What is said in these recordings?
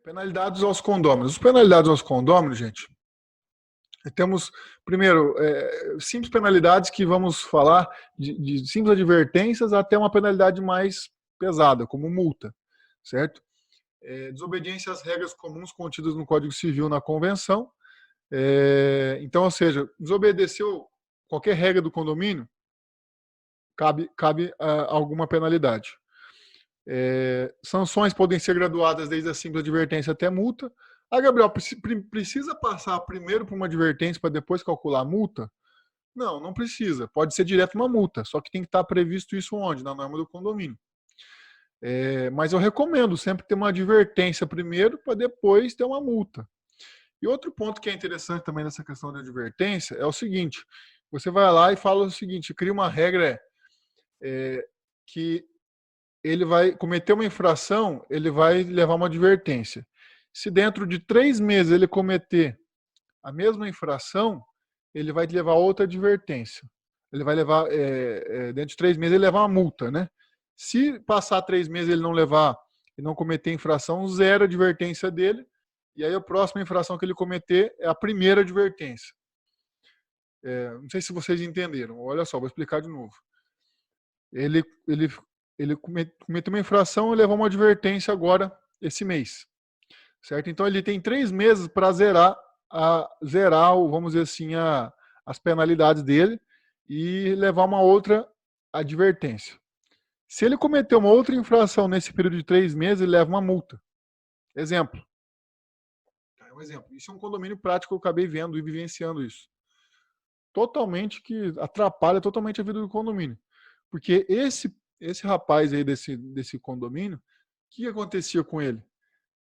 Penalidades aos condôminos. As penalidades aos condôminos, gente, temos, primeiro, simples penalidades que vamos falar de simples advertências até uma penalidade mais pesada, como multa, certo? Desobediência às regras comuns contidas no Código Civil, na Convenção. Então, ou seja, desobedeceu qualquer regra do condomínio, cabe alguma penalidade. Sanções podem ser graduadas desde a simples advertência até multa. Gabriel, precisa passar primeiro por uma advertência para depois calcular a multa? Não, não precisa. Pode ser direto uma multa, só que tem que estar previsto isso onde? Na norma do condomínio. Mas eu recomendo sempre ter uma advertência primeiro para depois ter uma multa. E outro ponto que é interessante também nessa questão de advertência é o seguinte: você vai lá e fala o seguinte, cria uma regra que ele vai cometer uma infração, ele vai levar uma advertência. Se dentro de 3 meses ele cometer a mesma infração, ele vai levar outra advertência. Ele vai levar, dentro de 3 meses, ele levar uma multa, né? Se passar 3 meses ele não cometer infração, zero a advertência dele, e aí a próxima infração que ele cometer é a primeira advertência. Não sei se vocês entenderam. Olha só, vou explicar de novo. Ele cometeu uma infração e levou uma advertência agora, esse mês. Certo? Então ele tem 3 meses para zerar, vamos dizer assim, as penalidades dele e levar uma outra advertência. Se ele cometer uma outra infração nesse período de 3 meses, ele leva uma multa. Exemplo. Isso é um condomínio prático que eu acabei vendo e vivenciando isso. Que atrapalha totalmente a vida do condomínio. Porque esse rapaz aí desse condomínio, o que acontecia com ele?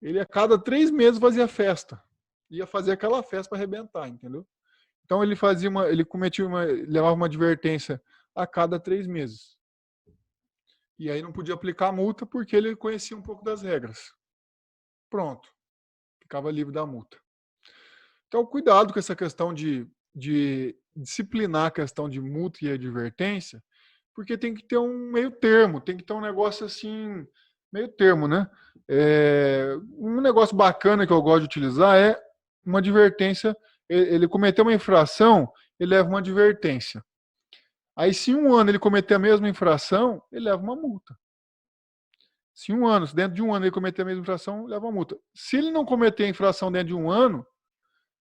Ele a cada 3 meses fazia festa. Ia fazer aquela festa para arrebentar, entendeu? Então ele levava uma advertência a cada 3 meses. E aí não podia aplicar a multa porque ele conhecia um pouco das regras. Pronto. Ficava livre da multa. Então cuidado com essa questão de disciplinar a questão de multa e advertência, porque tem que ter um meio termo, tem que ter um negócio assim, meio termo, né? Um negócio bacana que eu gosto de utilizar é uma advertência. Ele cometeu uma infração, ele leva uma advertência. Aí, se em 1 ano ele cometer a mesma infração, ele leva uma multa. Se dentro de um ano ele cometer a mesma infração, ele leva uma multa. Se ele não cometer a infração dentro de 1 ano,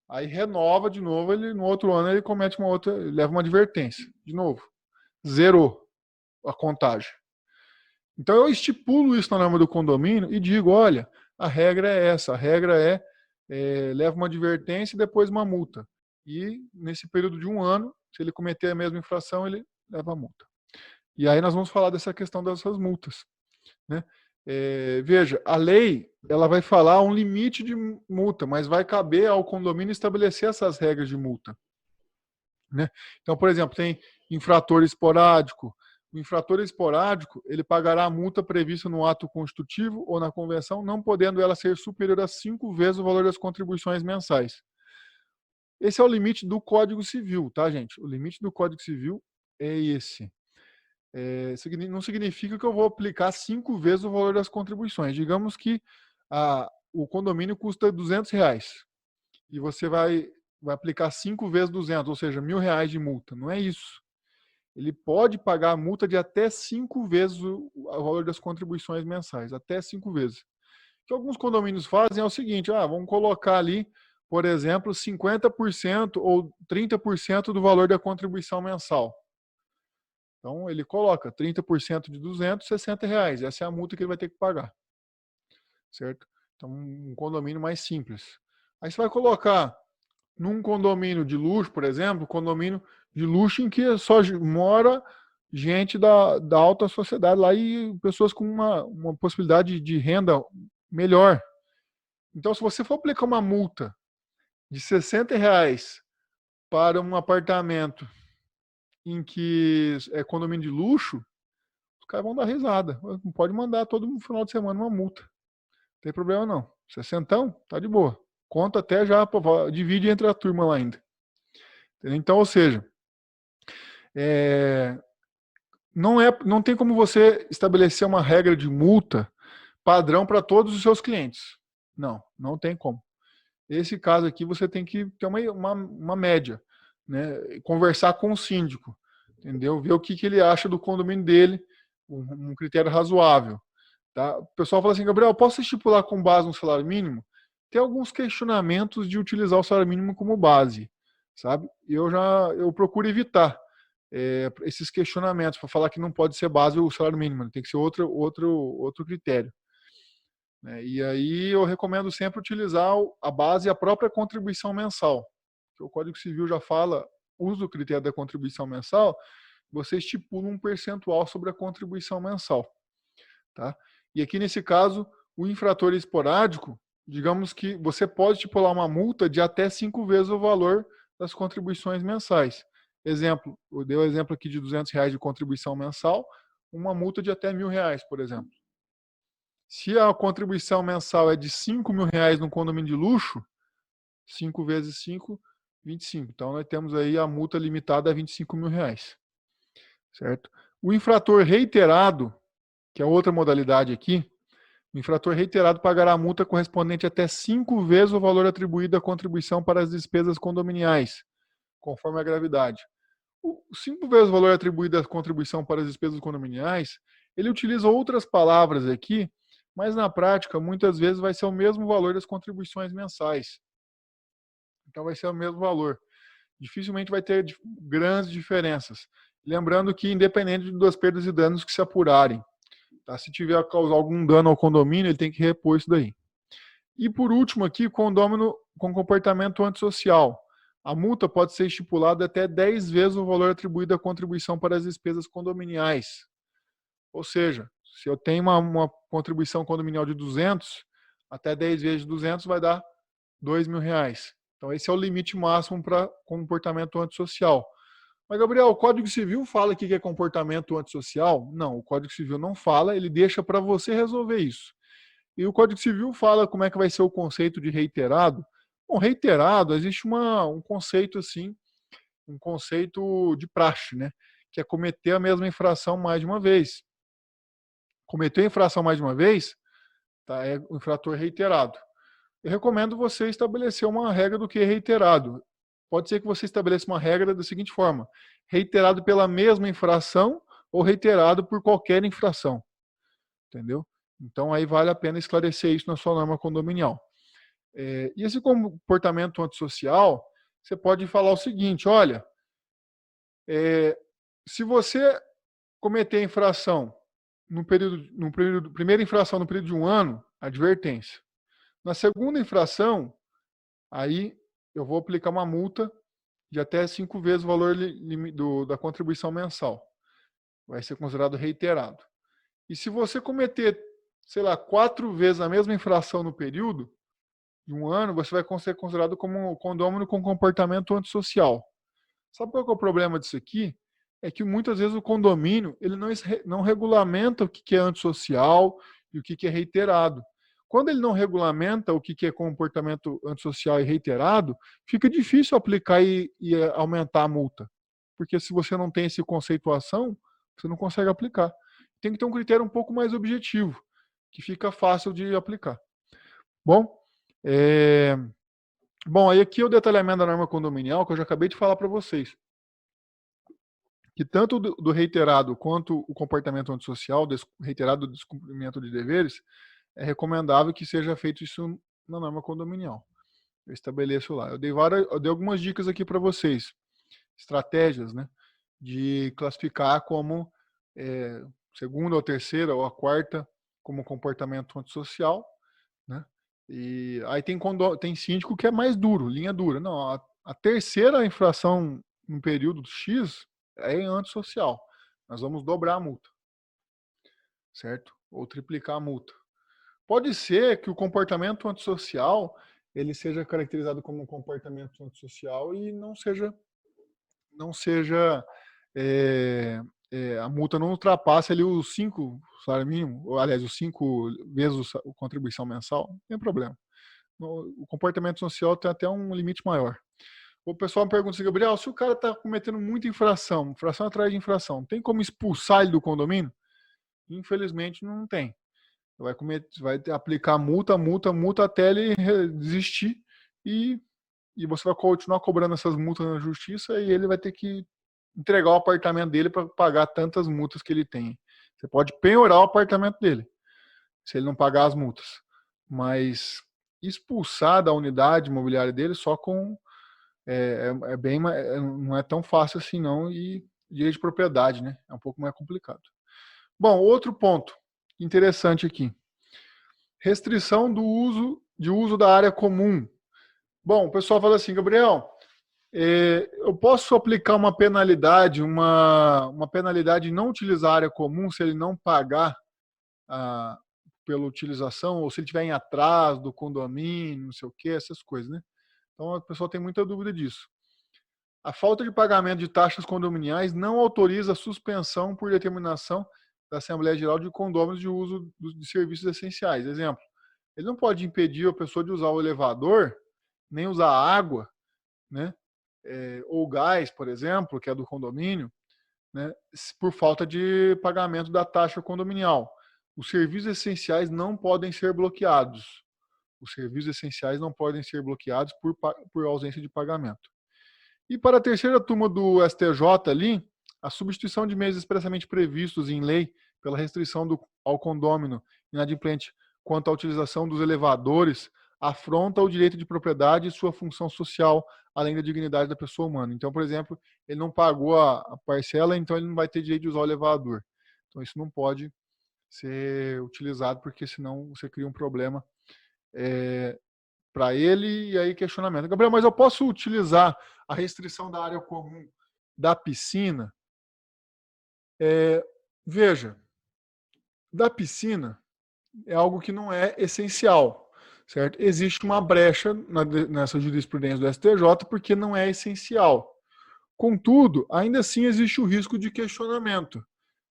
aí renova de novo, no outro ano ele comete uma outra, ele leva uma advertência. De novo, zerou a contagem. Então eu estipulo isso na norma do condomínio e digo, olha, a regra é essa, a regra leva uma advertência e depois uma multa. E nesse período de 1 ano, se ele cometer a mesma infração, ele leva a multa. E aí nós vamos falar dessa questão dessas multas, né? Veja, a lei ela vai falar um limite de multa, mas vai caber ao condomínio estabelecer essas regras de multa, né? Então, por exemplo, tem infrator esporádico. O infrator esporádico, ele pagará a multa prevista no ato constitutivo ou na convenção, não podendo ela ser superior a 5 vezes o valor das contribuições mensais. Esse é o limite do Código Civil, tá, gente? O limite do Código Civil é esse. Não significa que eu vou aplicar 5 vezes o valor das contribuições. Digamos que o condomínio custa R$200 e você vai aplicar 5 vezes 200, ou seja, R$1.000 de multa. Não é isso. Ele pode pagar a multa de até 5 vezes o valor das contribuições mensais, até 5 vezes. O que alguns condomínios fazem é o seguinte, vamos colocar ali, por exemplo, 50% ou 30% do valor da contribuição mensal. Então, ele coloca 30% de R$260. Essa é a multa que ele vai ter que pagar. Certo? Então, um condomínio mais simples. Aí você vai colocar num condomínio de luxo, por exemplo, condomínio de luxo em que só mora gente da alta sociedade lá e pessoas com uma possibilidade de renda melhor. Então, se você for aplicar uma multa de R$60 para um apartamento em que é condomínio de luxo, os caras vão dar risada. Não pode mandar todo final de semana uma multa. Não tem problema não. 60, tá de boa. Conta até já, divide entre a turma lá ainda. Então, ou seja, não tem como você estabelecer uma regra de multa padrão para todos os seus clientes. Não, não tem como. Esse caso aqui você tem que ter uma média, né? Conversar com o síndico, entendeu? Ver o que ele acha do condomínio dele, um critério razoável. Tá? O pessoal fala assim, Gabriel, posso estipular com base no salário mínimo? Tem alguns questionamentos de utilizar o salário mínimo como base, sabe? Eu procuro evitar esses questionamentos para falar que não pode ser base o salário mínimo, tem que ser outro critério. Né? E aí eu recomendo sempre utilizar a base e a própria contribuição mensal. O Código Civil já fala, usa o critério da contribuição mensal, você estipula um percentual sobre a contribuição mensal. Tá? E aqui nesse caso, o infrator esporádico, digamos que você pode estipular uma multa de até 5 vezes o valor das contribuições mensais. Exemplo, eu dei o exemplo aqui de R$200 de contribuição mensal, uma multa de até R$1.000, por exemplo. Se a contribuição mensal é de R$5.000 no condomínio de luxo, 5 vezes 5, 25. Então, nós temos aí a multa limitada a R$25.000. Certo? O infrator reiterado, que é outra modalidade aqui, o infrator reiterado pagará a multa correspondente até 5 vezes o valor atribuído à contribuição para as despesas condominiais, conforme a gravidade. 5 vezes o valor atribuído à contribuição para as despesas condominiais, ele utiliza outras palavras aqui, mas na prática, muitas vezes vai ser o mesmo valor das contribuições mensais. Então vai ser o mesmo valor. Dificilmente vai ter grandes diferenças. Lembrando que independente das perdas e danos que se apurarem, tá? Se tiver a causar algum dano ao condomínio, ele tem que repor isso daí. E por último aqui, condômino com comportamento antissocial. A multa pode ser estipulada até 10 vezes o valor atribuído à contribuição para as despesas condominiais. Ou seja, se eu tenho uma contribuição condominial de 200, até 10 vezes de 200 vai dar R$2.000. Então esse é o limite máximo para comportamento antissocial. Mas, Gabriel, o Código Civil fala que é comportamento antissocial? Não, o Código Civil não fala, ele deixa para você resolver isso. E o Código Civil fala como é que vai ser o conceito de reiterado. Bom, reiterado, existe um conceito assim, um conceito de praxe, né? Que é cometer a mesma infração mais de uma vez. Cometeu a infração mais de uma vez, tá? É o infrator reiterado. Eu recomendo você estabelecer uma regra do que é reiterado. Pode ser que você estabeleça uma regra da seguinte forma: reiterado pela mesma infração ou reiterado por qualquer infração. Entendeu? Então aí vale a pena esclarecer isso na sua norma condominial. E esse comportamento antissocial, você pode falar o seguinte: olha, se você cometer infração primeira infração no período de 1 ano, advertência. Na segunda infração, aí eu vou aplicar uma multa de até 5 vezes o valor da contribuição mensal. Vai ser considerado reiterado. E se você cometer, sei lá, 4 vezes a mesma infração no período de 1 ano, você vai ser considerado como condômino com comportamento antissocial. Sabe qual é o problema disso aqui? É que muitas vezes o condomínio ele não regulamenta o que é antissocial e o que é reiterado. Quando ele não regulamenta o que é comportamento antissocial e reiterado, fica difícil aplicar e aumentar a multa. Porque se você não tem essa conceituação, você não consegue aplicar. Tem que ter um critério um pouco mais objetivo, que fica fácil de aplicar. Bom, aí aqui é o detalhamento da norma condominial que eu já acabei de falar para vocês. Que tanto do reiterado quanto o comportamento antissocial, reiterado descumprimento de deveres, é recomendável que seja feito isso na norma condominial. Eu estabeleço lá. Eu dei algumas dicas aqui para vocês, estratégias, né, de classificar como segunda ou terceira ou a quarta como comportamento antissocial, né? E aí tem síndico que é mais duro, linha dura. Não, a terceira infração no período X é antissocial. Nós vamos dobrar a multa, certo? Ou triplicar a multa. Pode ser que o comportamento antissocial ele seja caracterizado como um comportamento antissocial e não seja a multa não ultrapasse ali os 5 salário mínimo, ou, aliás, os 5 vezes a contribuição mensal, não tem problema. O comportamento social tem até um limite maior. O pessoal me pergunta assim, Gabriel, se o cara está cometendo muita infração atrás de infração, tem como expulsar ele do condomínio? Infelizmente não tem. vai aplicar multa até ele desistir e você vai continuar cobrando essas multas na justiça e ele vai ter que entregar o apartamento dele para pagar tantas multas que ele tem. Você pode penhorar o apartamento dele, se ele não pagar as multas. Mas expulsar da unidade imobiliária dele só com... não é tão fácil assim não, e direito de propriedade, né? É um pouco mais complicado. Bom, outro ponto interessante aqui. Restrição de uso da área comum. Bom, o pessoal fala assim, Gabriel, eu posso aplicar uma penalidade, uma penalidade de não utilizar a área comum se ele não pagar pela utilização, ou se ele estiver em atraso do condomínio, não sei o que, essas coisas, né? Então, o pessoal tem muita dúvida disso. A falta de pagamento de taxas condominiais não autoriza a suspensão por determinação da Assembleia Geral de condôminos de uso de serviços essenciais. Exemplo, ele não pode impedir a pessoa de usar o elevador, nem usar água, né? Ou gás, por exemplo, que é do condomínio, né? Por falta de pagamento da taxa condominial. Os serviços essenciais não podem ser bloqueados. Os serviços essenciais não podem ser bloqueados por ausência de pagamento. E para a terceira turma do STJ ali, a substituição de meios expressamente previstos em lei pela restrição ao condômino inadimplente quanto à utilização dos elevadores afronta o direito de propriedade e sua função social, além da dignidade da pessoa humana. Então, por exemplo, ele não pagou a parcela, então ele não vai ter direito de usar o elevador. Então, isso não pode ser utilizado, porque senão você cria um problema para ele, e aí questionamento. Gabriel, mas eu posso utilizar a restrição da área comum da piscina? Veja, da piscina é algo que não é essencial, certo? Existe uma brecha nessa jurisprudência do STJ porque não é essencial. Contudo, ainda assim existe o risco de questionamento.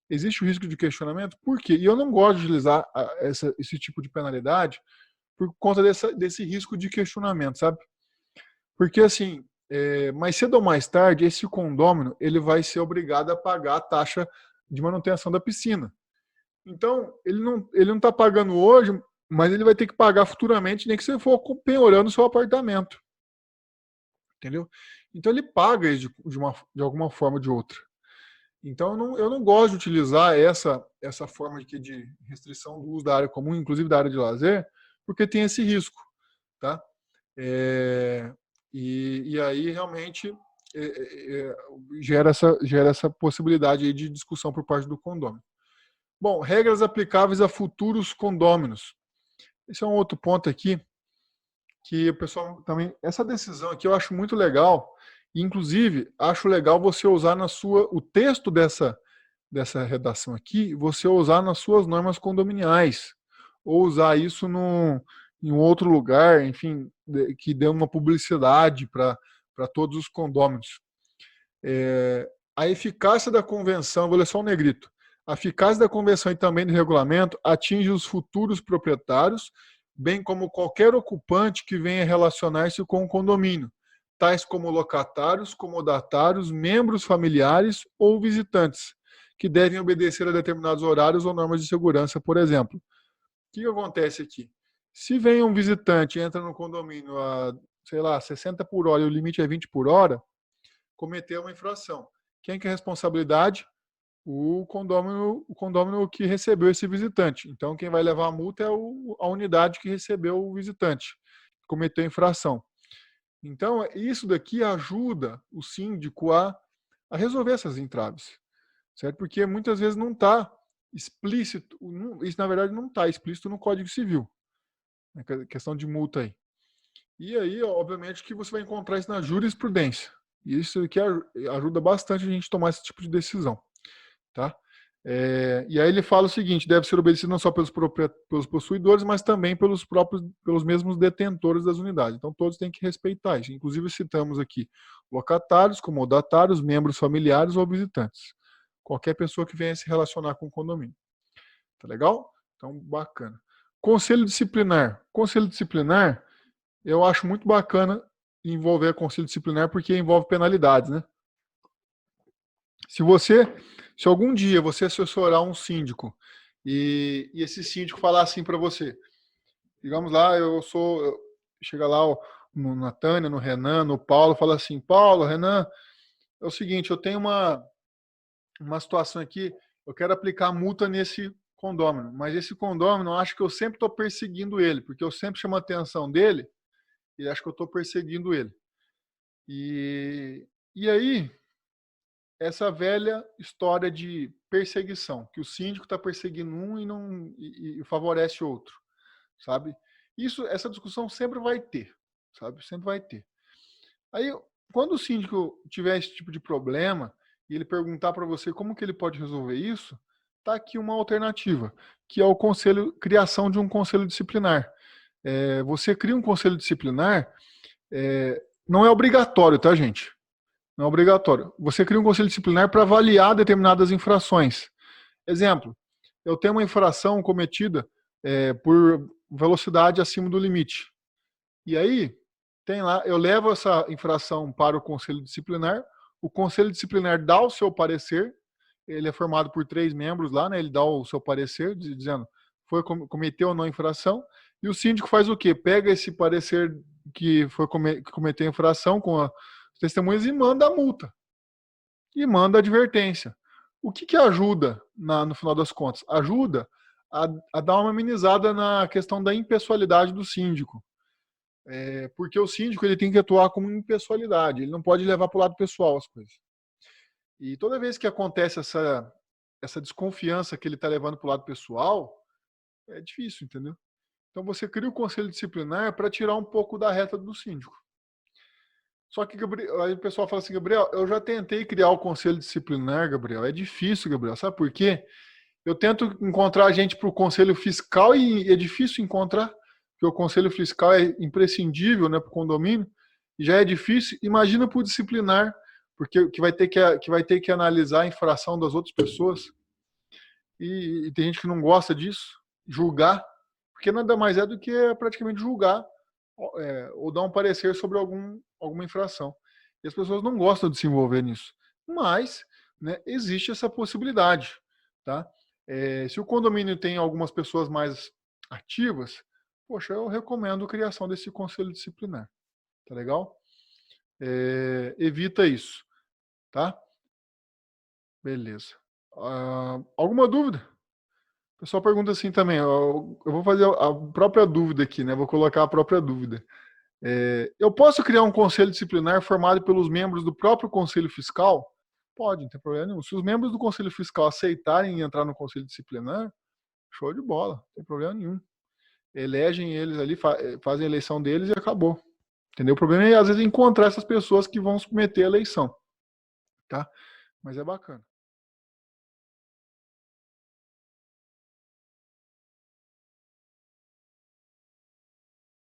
Existe o risco de questionamento por quê? E eu não gosto de utilizar esse tipo de penalidade por conta desse risco de questionamento, sabe? Porque, assim, mais cedo ou mais tarde, esse condômino ele vai ser obrigado a pagar a taxa de manutenção da piscina. Então, ele não está pagando hoje, mas ele vai ter que pagar futuramente, nem que você for penhorando o seu apartamento. Entendeu? Então, ele paga isso de alguma forma ou de outra. Então, eu não gosto de utilizar essa forma de restrição do uso da área comum, inclusive da área de lazer, porque tem esse risco. Tá? E aí, realmente, gera essa possibilidade aí de discussão por parte do condômino. Bom, regras aplicáveis a futuros condôminos. Esse é um outro ponto aqui, que o pessoal também... Essa decisão aqui eu acho muito legal, e inclusive acho legal você usar o texto dessa redação aqui, você usar nas suas normas condominiais, ou usar isso em um outro lugar, enfim, que dê uma publicidade para todos os condôminos. A eficácia da convenção, vou ler só um negrito, a eficácia da convenção e também do regulamento atinge os futuros proprietários, bem como qualquer ocupante que venha relacionar-se com o condomínio, tais como locatários, comodatários, membros familiares ou visitantes, que devem obedecer a determinados horários ou normas de segurança, por exemplo. O que acontece aqui? Se vem um visitante e entra no condomínio a, sei lá, 60 por hora e o limite é 20 por hora, cometeu uma infração. Quem que é a responsabilidade? O condômino que recebeu esse visitante. Então, quem vai levar a multa é a unidade que recebeu o visitante, que cometeu a infração. Então, isso daqui ajuda o síndico a resolver essas entraves, certo? Porque muitas vezes não está explícito, isso na verdade não está explícito no Código Civil, né? Questão de multa aí. E aí, obviamente, que você vai encontrar isso na jurisprudência. E isso aqui ajuda bastante a gente a tomar esse tipo de decisão. Tá? E aí ele fala o seguinte: deve ser obedecido não só pelos possuidores, mas também pelos mesmos detentores das unidades. Então todos têm que respeitar isso. Inclusive citamos aqui locatários, comodatários, membros familiares ou visitantes. Qualquer pessoa que venha se relacionar com o condomínio. Tá legal? Então, bacana. Conselho disciplinar. Conselho disciplinar, eu acho muito bacana envolver conselho disciplinar porque envolve penalidades, né? Se algum dia você assessorar um síndico e esse síndico falar assim para você, digamos lá, chega lá na Tânia, no Renan, no Paulo, fala assim, Paulo, Renan, é o seguinte, eu tenho uma situação aqui, eu quero aplicar multa nesse condômino, mas esse condômino, eu acho que eu sempre estou perseguindo ele, porque eu sempre chamo a atenção dele e acho que eu estou perseguindo ele. E aí, essa velha história de perseguição, que o síndico está perseguindo um e favorece outro, sabe? Essa discussão sempre vai ter, sabe? Sempre vai ter. Aí, quando o síndico tiver esse tipo de problema e ele perguntar para você como que ele pode resolver isso, tá aqui uma alternativa, que é criação de um conselho disciplinar. Você cria um conselho disciplinar, não é obrigatório, tá, gente? Não é obrigatório. Você cria um conselho disciplinar para avaliar determinadas infrações. Exemplo, eu tenho uma infração cometida por velocidade acima do limite. E aí, tem lá, eu levo essa infração para o conselho disciplinar, o conselho disciplinar dá o seu parecer, ele é formado por 3 membros lá, né? Ele dá o seu parecer, dizendo cometeu ou não infração, e o síndico faz o quê? Pega esse parecer que cometeu a infração com as testemunhas e manda a multa. E manda a advertência. O que ajuda, no final das contas? Ajuda a dar uma amenizada na questão da impessoalidade do síndico. Porque o síndico ele tem que atuar como impessoalidade, ele não pode levar para o lado pessoal as coisas. E toda vez que acontece essa desconfiança que ele está levando para o lado pessoal, é difícil, entendeu? Então você cria o conselho disciplinar para tirar um pouco da reta do síndico. Só que, aí o pessoal fala assim, Gabriel, eu já tentei criar o conselho disciplinar, Gabriel. É difícil, Gabriel. Sabe por quê? Eu tento encontrar gente para o conselho fiscal e é difícil encontrar, porque o conselho fiscal é imprescindível, né, para o condomínio, e já é difícil. Imagina para o disciplinar, porque que vai ter que analisar a infração das outras pessoas. E tem gente que não gosta disso, julgar, porque nada mais é do que praticamente julgar ou dar um parecer sobre alguma infração. E as pessoas não gostam de se envolver nisso. Mas, né, existe essa possibilidade. Tá? Se o condomínio tem algumas pessoas mais ativas, poxa, eu recomendo a criação desse conselho disciplinar. Tá legal? Evita isso. Tá? Beleza. Alguma dúvida? O pessoal pergunta assim também, eu vou fazer a própria dúvida aqui, né? Vou colocar a própria dúvida. Eu posso criar um conselho disciplinar formado pelos membros do próprio conselho fiscal? Pode, não tem problema nenhum. Se os membros do conselho fiscal aceitarem entrar no conselho disciplinar, show de bola, não tem problema nenhum. Elegem eles ali, fazem a eleição deles e acabou. Entendeu? O problema é, às vezes, encontrar essas pessoas que vão submeter a eleição. Tá? Mas é bacana.